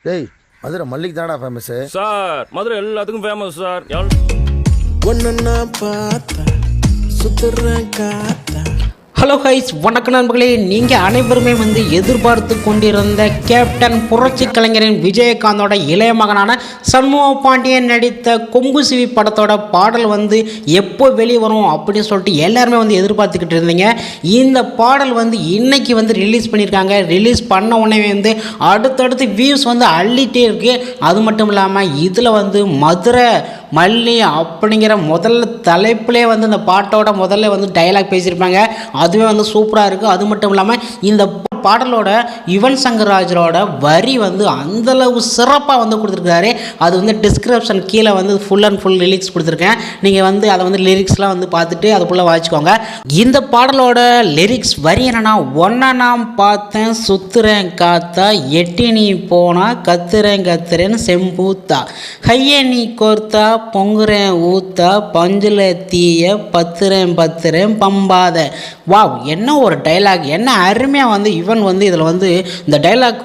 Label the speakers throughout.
Speaker 1: டேய் மதுரை மல்லிக்கு தானடா famous
Speaker 2: sir Madurai எல்லாத்துக்கும் ஃபேமஸ் சார்.
Speaker 3: ஒன்னா பார்த்தா சுத்துறேன் காத்தா.
Speaker 4: ஹலோ கைஸ், வணக்கம் நண்பர்களே. நீங்கள் அனைவருமே எதிர்பார்த்து கொண்டிருந்த கேப்டன் புரட்சி கலைஞரின் விஜயகாந்தோட இளைய மகனான சண்முக பாண்டியன் நடித்த கொம்பு சிவி படத்தோட பாடல் எப்போ வெளியே வரும் அப்படின்னு சொல்லிட்டு எல்லாருமே எதிர்பார்த்துக்கிட்டு இருந்தீங்க. இந்த பாடல் இன்னைக்கு ரிலீஸ் பண்ணியிருக்காங்க. ரிலீஸ் பண்ண உடனே அடுத்தடுத்து வியூஸ் அள்ளிட்டே இருக்குது. அது மட்டும் இல்லாமல் இதில் மதுரை மல்லி அப்படிங்கிற முதல்ல தலைப்பிலே இந்த பாட்டோட முதல்ல டைலாக் பேசியிருப்பாங்க. அதுவே சூப்பராக இருக்குது. அது மட்டும் இல்லாமல் இந்த பாடலோட யுவன் சங்கர் ராஜரோட வரி அந்தளவு சிறப்பாக கொடுத்துருக்காரு. அது டிஸ்கிரிப்ஷன் கீழே ஃபுல் அண்ட் ஃபுல் லிரிக்ஸ் கொடுத்துருக்கேன். நீங்கள் அதை லிரிக்ஸ்லாம் பார்த்துட்டு அதுக்குள்ளே வாசிக்கோங்க. இந்த பாடலோட லிரிக்ஸ் வரி என்னன்னா, ஒன்றை நான் பார்த்தேன் சுத்துறேன் காத்தா, எட்டி நீ போனா கத்துறேன்னு செம்பூத்தா, கையை நீ கோர்த்தா பொங்குறேன் ஊத்தா, பஞ்சுல தீய பத்துறேன் பம்பாத. வாவ், என்ன ஒரு டைலாக், என்ன அருமையாக இவன் இதில் இந்த டைலாக்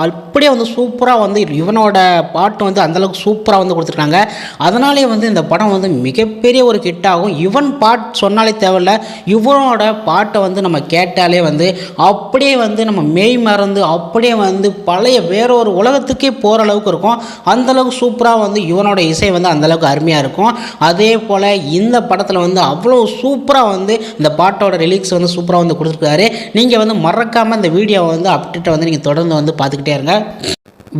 Speaker 4: அப்படியே சூப்பராக இவனோட பாட்டு அந்தளவுக்கு சூப்பராக கொடுத்துருக்காங்க. அதனாலே இந்த படம் மிகப்பெரிய ஒரு ஹிட் ஆகும். இவன் பாட்டு சொன்னாலே தேவையில்ல, இவனோட பாட்டை நம்ம கேட்டாலே அப்படியே நம்ம மெய் மறந்து அப்படியே பழைய வேறொரு உலகத்துக்கே போகிற அளவுக்கு இருக்கும். அந்தளவுக்கு சூப்பராக இவனோட இசை அந்தளவுக்கு அருமையாக இருக்கும். அதே போல் இந்த படத்தில் அவ்வளோ சூப்பராக இந்த பாட்டோட ரிலீக்ஸ் சூப்பராக கொடுத்துருக்காரு. நீங்கள் மறக்காமல் இந்த வீடியோவை அப்டேட்டை நீங்கள் தொடர்ந்து பார்த்துக்கிட்டே இருங்க.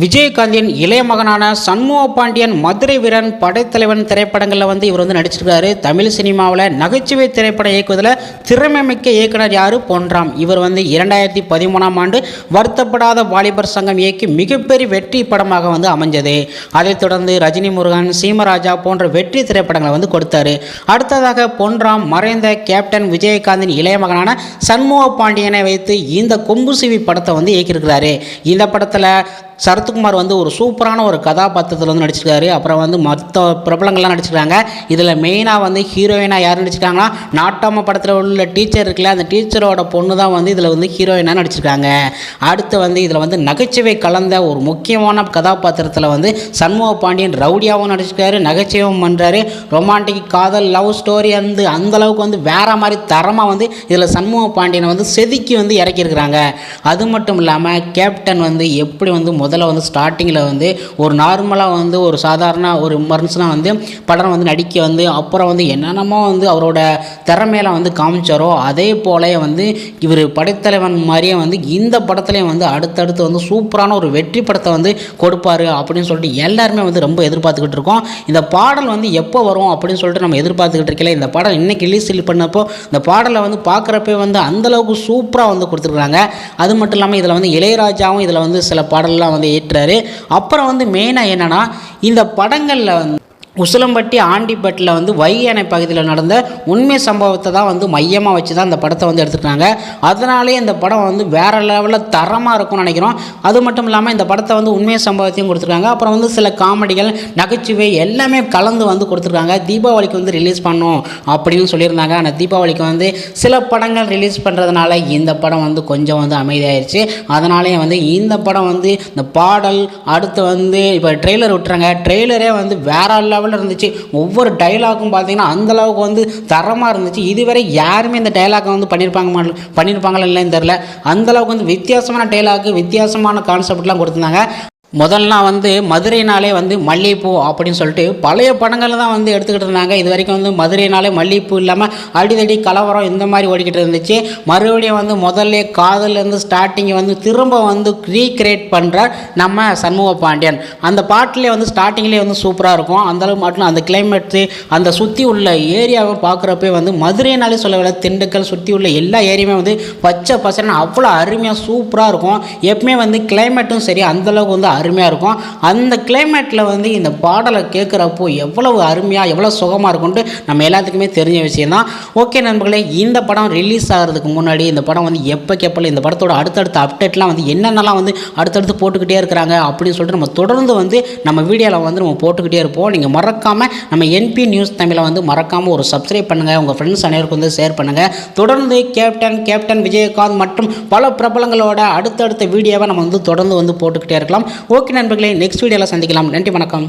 Speaker 4: விஜயகாந்தின் இளைய மகனான சண்முக பாண்டியன் மதுரை வீரன் படைத்தலைவன் திரைப்படங்களில் இவர் நடிச்சிருக்காரு. தமிழ் சினிமாவில் நகைச்சுவை திரைப்படம் இயக்குவதில் திறமைமிக்க இயக்குனர் யார் பொன்ராம். இவர் 2013ஆம் ஆண்டு வருத்தப்படாத வாலிபர் சங்கம் இயக்கி மிகப்பெரிய வெற்றி படமாக அமைஞ்சது. அதைத் தொடர்ந்து ரஜினி முருகன், சீமராஜா போன்ற வெற்றி திரைப்படங்களை கொடுத்தாரு. அடுத்ததாக பொன்ராம் மறைந்த கேப்டன் விஜயகாந்தின் இளைய மகனான சண்முக பாண்டியனை வைத்து இந்த கொம்பு சிவி படத்தை இயக்கியிருக்கிறாரு. இந்த படத்தில் சரத்குமார் ஒரு சூப்பரான ஒரு கதாபாத்திரத்தில் நடிச்சிருக்காரு. அப்புறம் மற்ற பிரபலங்கள்லாம் நடிச்சிருக்காங்க. இதில் மெயினாக ஹீரோயினாக யார் நடிச்சிருக்காங்கன்னா, நாட்டாம படத்தில் உள்ள டீச்சர் இருக்குல்ல, அந்த டீச்சரோட பொண்ணு தான் இதில் ஹீரோயினாக நடிச்சிருக்காங்க. அடுத்து இதில் நகைச்சுவை கலந்த ஒரு முக்கியமான கதாபாத்திரத்தில் சண்முக பாண்டியன் ரவுடியாகவும் நடிச்சிருக்காரு, நகைச்சுவையும் பண்ணுறாரு. ரொமான்டிக் காதல் லவ் ஸ்டோரி அந்தளவுக்கு வேற மாதிரி தரமாக இதில் சண்முக பாண்டியனை செதுக்கி இறக்கியிருக்கிறாங்க. அது மட்டும் இல்லாமல் கேப்டன் எப்படி முதல்ல ஸ்டார்டிங்கில் ஒரு நார்மலாக ஒரு சாதாரண ஒரு மனுஷனாக படம் நடிக்க அப்புறம் என்னென்னமோ அவரோட திறமையில காமிச்சாரோ, அதே போல இவர் படைத்தலைவன் மாதிரியே இந்த படத்துலேயும் அடுத்தடுத்து சூப்பரான ஒரு வெற்றி படத்தை கொடுப்பாரு அப்படின்னு சொல்லிட்டு எல்லாருமே ரொம்ப எதிர்பார்த்துக்கிட்டு இருக்கோம். இந்த பாடல் எப்போ வரும் அப்படின்னு சொல்லிட்டு நம்ம எதிர்பார்த்துக்கிட்டு இருக்கல. இந்த பாடல் இன்னைக்கு ரிலீஸ் பண்ணப்போ இந்த பாடலை பார்க்குறப்ப அந்தளவுக்கு சூப்பராக கொடுத்துருக்குறாங்க. அது மட்டும் இல்லாமல் இதில் இளையராஜாவும் இதில் சில பாடல்லாம் ஏற்றாரு. அப்புறம் மெயினாக என்னன்னா, இந்த படங்களில் உசிலம்பட்டி ஆண்டிப்பட்டில் வைகை அணை பகுதியில் நடந்த உண்மை சம்பவத்தை தான் மையமாக வச்சு தான் இந்த படத்தை எடுத்துருக்காங்க. அதனாலே இந்த படம் வேறு லெவலில் தரமாக இருக்கும்னு நினைக்கிறோம். அது மட்டும் இல்லாமல் இந்த படத்தை உண்மை சம்பவத்தையும் கொடுத்துருக்காங்க. அப்புறம் சில காமெடிகள், நகைச்சுவை எல்லாமே கலந்து கொடுத்துருக்காங்க. தீபாவளிக்கு ரிலீஸ் பண்ணோம் அப்படின்னு சொல்லியிருந்தாங்க. ஆனால் தீபாவளிக்கு சில படங்கள் ரிலீஸ் பண்ணுறதுனால இந்த படம் கொஞ்சம் அமைதியாயிருச்சு. அதனாலே இந்த படம் இந்த பாடல் அடுத்து இப்போ ட்ரெய்லர் விட்டுறாங்க. ட்ரெய்லரே வேற லெவல் இருந்துச்சு. ஒவ்வொரு டைலாக்கும் பார்த்தீங்கன்னா அந்தளவுக்கு தரமாக இருந்துச்சு. இதுவரை யாருமே இந்த டைலாக்கை பண்ணியிருப்பாங்களா இல்லைன்னு தெரில. அந்தளவுக்கு வித்தியாசமான டைலாக்கு, வித்தியாசமான கான்செப்ட்லாம் கொடுத்துருந்தாங்க. முதல்லாம் மதுரைனாலே மல்லிகைப்பூ அப்படின்னு சொல்லிட்டு பழைய படங்களில் தான் எடுத்துக்கிட்டு இருந்தாங்க. இது வரைக்கும் மதுரைனாலே மல்லிகைப்பூ இல்லாமல் அடிதடி கலவரம் இந்த மாதிரி ஓடிக்கிட்டு இருந்துச்சு. மறுபடியும் முதல்ல காதலேருந்து ஸ்டார்டிங்கை திரும்ப ரீக்ரியேட் பண்ணுறார் நம்ம சண்முக பாண்டியன். அந்த பாட்டிலே ஸ்டார்டிங்லேயே சூப்பராக இருக்கும். அந்தளவு மட்டும் அந்த கிளைமேட்டு, அந்த சுற்றி உள்ள ஏரியாவை பார்க்குறப்ப மதுரைனாலே சொல்லவில்லை, திண்டுக்கல் சுற்றி உள்ள எல்லா ஏரியாவுமே பச்சை பசங்க அவ்வளோ அருமையாக சூப்பராக இருக்கும். எப்பவுமே கிளைமேட்டும் சரி அந்தளவுக்கு அருமையாக இருக்கும். அந்த கிளைமேட்டில் இந்த பாடலை கேட்குறப்போ எவ்வளவு அருமையாக எவ்வளோ சுகமாக இருக்கும்ட்டு நம்ம எல்லாத்துக்குமே தெரிஞ்ச விஷயந்தான். ஓகே நண்பர்களே, இந்த படம் ரிலீஸ் ஆகிறதுக்கு முன்னாடி இந்த படம் எப்போக்கெப்போ இந்த படத்தோட அடுத்தடுத்த அப்டேட்லாம் என்னென்னலாம் அடுத்தடுத்து போட்டுக்கிட்டே இருக்கிறாங்க அப்படின்னு சொல்லிட்டு நம்ம தொடர்ந்து நம்ம வீடியோவில் நம்ம போட்டுக்கிட்டே இருப்போம். நீங்கள் மறக்காமல் நம்ம என்பி நியூஸ் தமிழை மறக்காமல் ஒரு சப்ஸ்கிரைப் பண்ணுங்கள், உங்கள் ஃப்ரெண்ட்ஸ் அனைவருக்கும் ஷேர் பண்ணுங்கள். தொடர்ந்து கேப்டன் விஜயகாந்த் மற்றும் பல பிரபலங்களோட அடுத்தடுத்த வீடியோவை நம்ம தொடர்ந்து போட்டுக்கிட்டே இருக்கலாம். ஓகே நண்பர்களே, நெக்ஸ்ட் வீடியோவில் சந்திக்கலாம். நன்றி, வணக்கம்.